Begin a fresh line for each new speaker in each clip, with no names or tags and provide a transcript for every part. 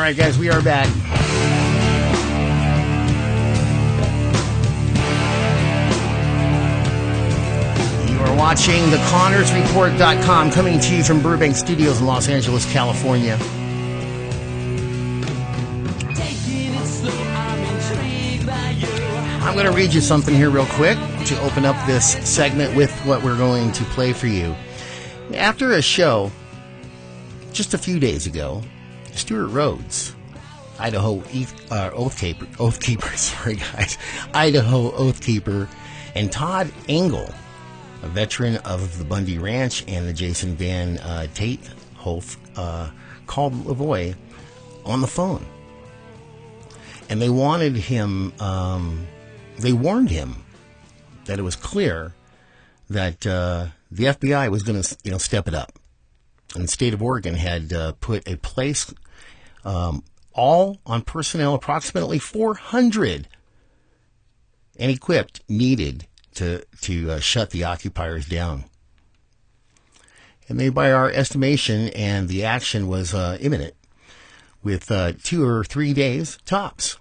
right, guys, we are back. You are watching theconnorsreport.com, coming to you from Burbank Studios in Los Angeles, California. I'm going to read you something here real quick to open up this segment with what we're going to play for you. After a show just a few days ago, Stuart Rhodes, Idaho Oathkeeper, sorry guys, Idaho Oathkeeper, and Todd Engel, a veteran of the Bundy Ranch and the Jason Van Tate Hof, called LaVoy on the phone. And they wanted him, they warned him that it was clear that the FBI was going to, step it up. And the state of Oregon had put a place all on personnel, approximately 400, and equipped, needed to shut the occupiers down. And they, by our estimation, and the action was imminent, with 2 or 3 days tops.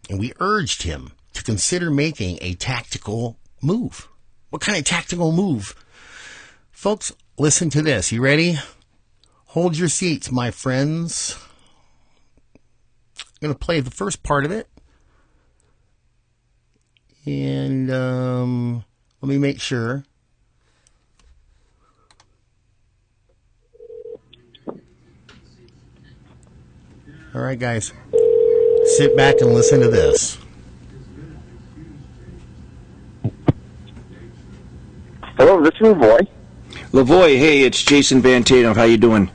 And we urged him to consider making a tactical move. What kind of tactical move? Folks, listen to this. You ready? Hold your seats, my friends. I'm going to play the first part of it. And let me make sure. All right, guys. Sit back and listen to this.
Hello, this is LaVoy.
LaVoy, hey, it's Jason Van Tate. How you doing?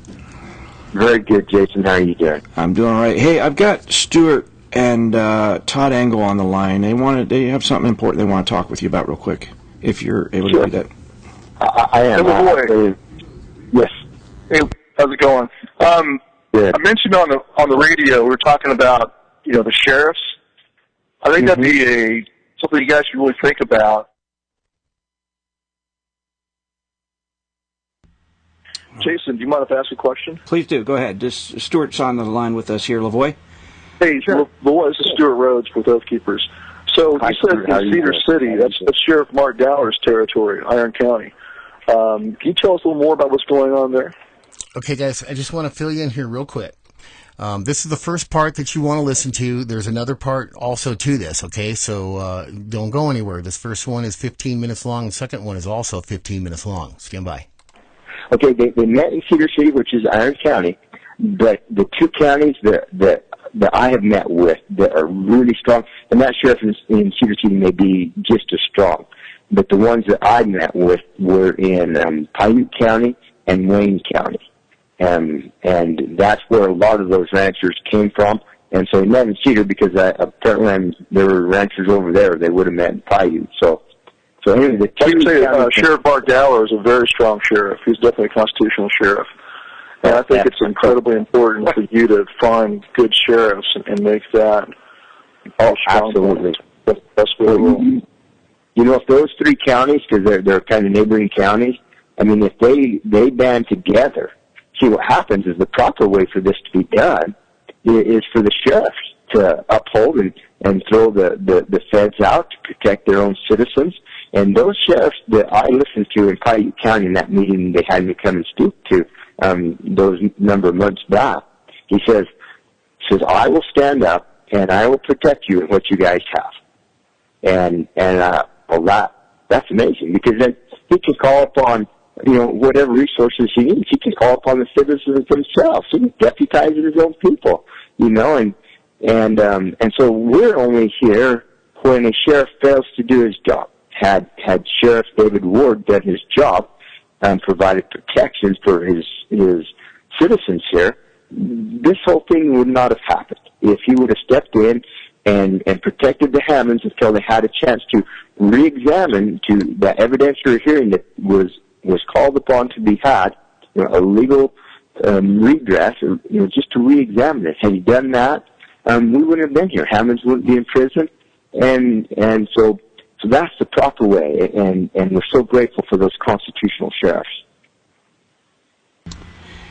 Very good, Jason. How are you doing?
I'm doing all right. Hey, I've got Stuart and Todd Engel on the line. They have something important they want to talk with you about real quick, if you're able to do that.
I am.
LaVoy.
Yes.
Hey, how's it going?
Good.
I mentioned on the radio we were talking about the sheriffs. I think that'd be something you guys should really think about. Jason, do you mind if I ask a question?
Please do. Go ahead. Stuart's on the line with us here, LaVoy.
Hey,
Sure.
LaVoy, this is Stuart Rhodes with Oath Keepers. So
Hi,
you said
Stuart. How are
in
you
Cedar
doing?
City, that's Sheriff Mark Dowler's territory, Iron County. Can you tell us a little more about what's going on there?
Okay, guys, I just want to fill you in here real quick. This is the first part that you want to listen to. There's another part also to this, okay? So don't go anywhere. This first one is 15 minutes long. The second one is also 15 minutes long. Stand by.
Okay, they met in Cedar City, which is Iron County, but the two counties that I have met with that are really strong, and that sheriff in Cedar City may be just as strong, but the ones that I met with were in Paiute County and Wayne County. And that's where a lot of those ranchers came from. And so they met in Cedar because apparently there were ranchers over there. They would have met in Paiute. So anyway, the
I can say Sheriff Mark Dowler is a very strong sheriff. He's definitely a constitutional sheriff. And I think it's incredibly important for you to find good sheriffs and make that all strong.
Absolutely.
That's really cool.
If those three counties, because they're kind of neighboring counties, I mean, if they band together, see what happens is the proper way for this to be done is for the sheriffs to uphold and throw the feds out to protect their own citizens. And those sheriffs that I listened to in Paiute County in that meeting they had me come and speak to those number of months back, he says, I will stand up and I will protect you in what you guys have. And that's amazing, because then he can call upon whatever resources he needs. He can call upon the citizens themselves. He can deputize his own people, and so we're only here when a sheriff fails to do his job. Had Sheriff David Ward done his job and provided protection for his citizens here, this whole thing would not have happened. If he would have stepped in and protected the Hammonds until they had a chance to re-examine to the evidentiary hearing that was called upon to be had, a legal redress, just to re-examine it. Had he done that, we wouldn't have been here. Hammonds wouldn't be in prison, and so that's the proper way, and we're so grateful for those constitutional sheriffs.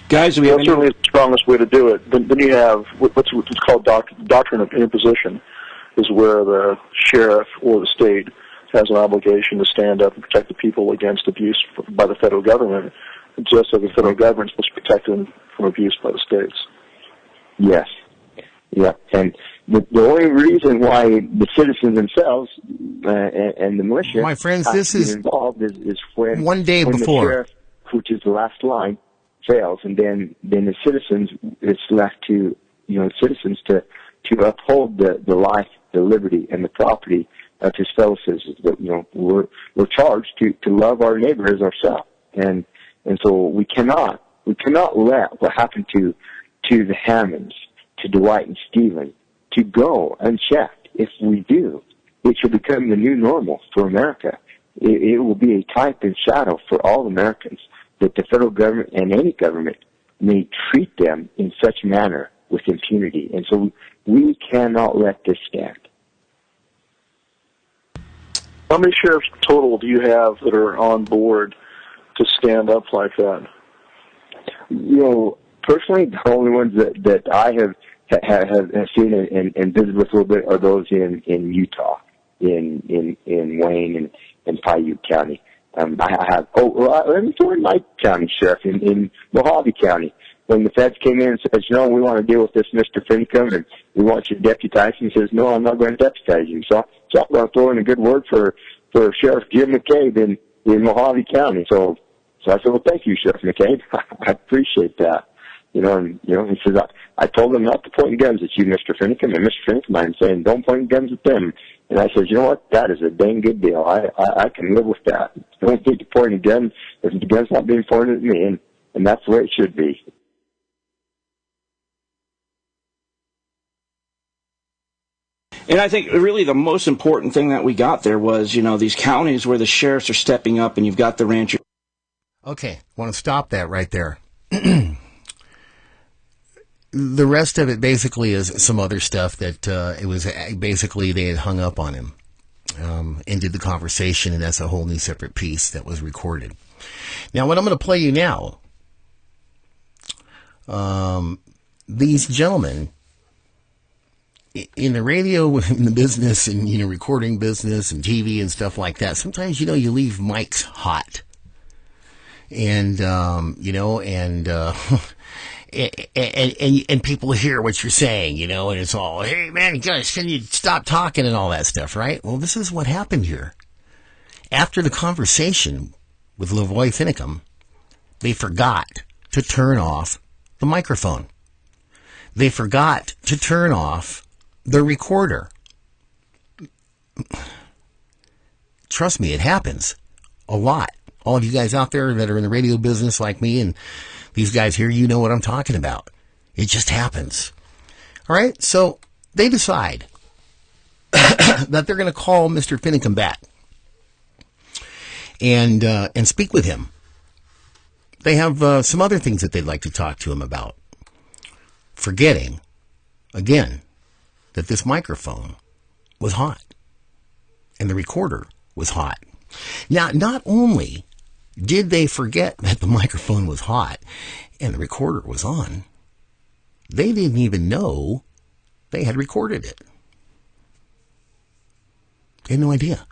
Guys, we
Well,
have any...
certainly it's the strongest way to do it. Then you have what's called doctrine of imposition, is where the sheriff or the state has an obligation to stand up and protect the people against abuse by the federal government, just as the federal government is supposed to protect them from abuse by the states.
Yes. Yeah, and the only reason why the citizens themselves and the militia,
my friends,
have
this
to get
is
involved is when
one day
when
before,
the sheriff, which is the last line, fails, and then the citizens, it's left to citizens to uphold the life, the liberty, and the property of his fellow citizens. That we're charged to love our neighbor as ourselves, and so we cannot let what happened to the Hammonds, to Dwight and Stephen, to go unchecked. If we do, it shall become the new normal for America. It will be a type and shadow for all Americans that the federal government and any government may treat them in such manner with impunity. And so we cannot let this stand.
How many sheriffs total do you have that are on board to stand up like that?
Personally, the only ones that I have seen and visited with a little bit are those in Utah, in Wayne and Paiute County. I have. Let me throw in my county sheriff in Mojave County. When the feds came in and said, we want to deal with this Mr. Finchem, and we want you to deputize him, he says, no, I'm not going to deputize you. So I'm going to throw in a good word for Sheriff Jim McCabe in Mojave County. So I said, well, thank you, Sheriff McCabe. I appreciate that. He says, I told them not to point guns at you, Mr. Finchem, and Mr. Finchem, I'm saying, don't point guns at them. And I said, you know what? That is a dang good deal. I can live with that. Don't need to point a gun if the gun's not being pointed at me, and that's the way it should be.
And I think really the most important thing that we got there was, these counties where the sheriffs are stepping up, and you've got the rancher.
Okay, want to stop that right there. The rest of it basically is some other stuff that it was basically they had hung up on him, ended the conversation, and that's a whole new separate piece that was recorded. Now, what I'm going to play you now, these gentlemen in the radio, in the business, and recording business and TV and stuff like that, sometimes you leave mics hot, and and people hear what you're saying, and it's all, hey man, guys, can you stop talking and all that stuff, right? Well, this is what happened here. After the conversation with LaVoy Finicum, they forgot to turn off the microphone. They forgot to turn off the recorder. Trust me, it happens a lot. All of you guys out there that are in the radio business like me and these guys here, you know what I'm talking about. It just happens. All right, so they decide that they're going to call Mr. Finicum back and speak with him. They have some other things that they'd like to talk to him about. Forgetting, again, that this microphone was hot and the recorder was hot. Now, not only did they forget that the microphone was hot and the recorder was on, they didn't even know they had recorded it. They had no idea.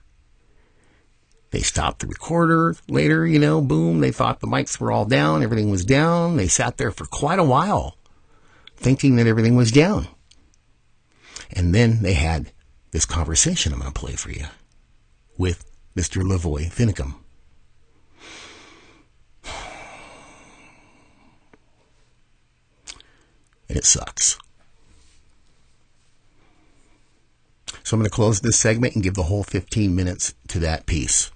They stopped the recorder later, boom, they thought the mics were all down, everything was down. They sat there for quite a while thinking that everything was down. And then they had this conversation I'm going to play for you with Mr. LaVoy Finicum. And it sucks. So I'm going to close this segment and give the whole 15 minutes to that piece.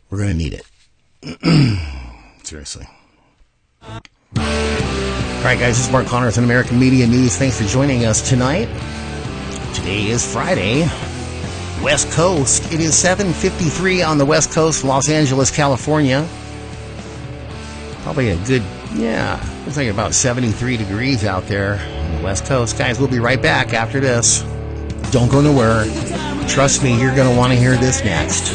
We're going to need it. Seriously. All right, guys, this is Mark Connors on American Media News. Thanks for joining us tonight. Today is Friday, West Coast. It is 7:53 on the West Coast, Los Angeles, California. Probably a good, looks like about 73 degrees out there on the West Coast. Guys, we'll be right back after this. Don't go nowhere. Trust me, you're going to want to hear this next.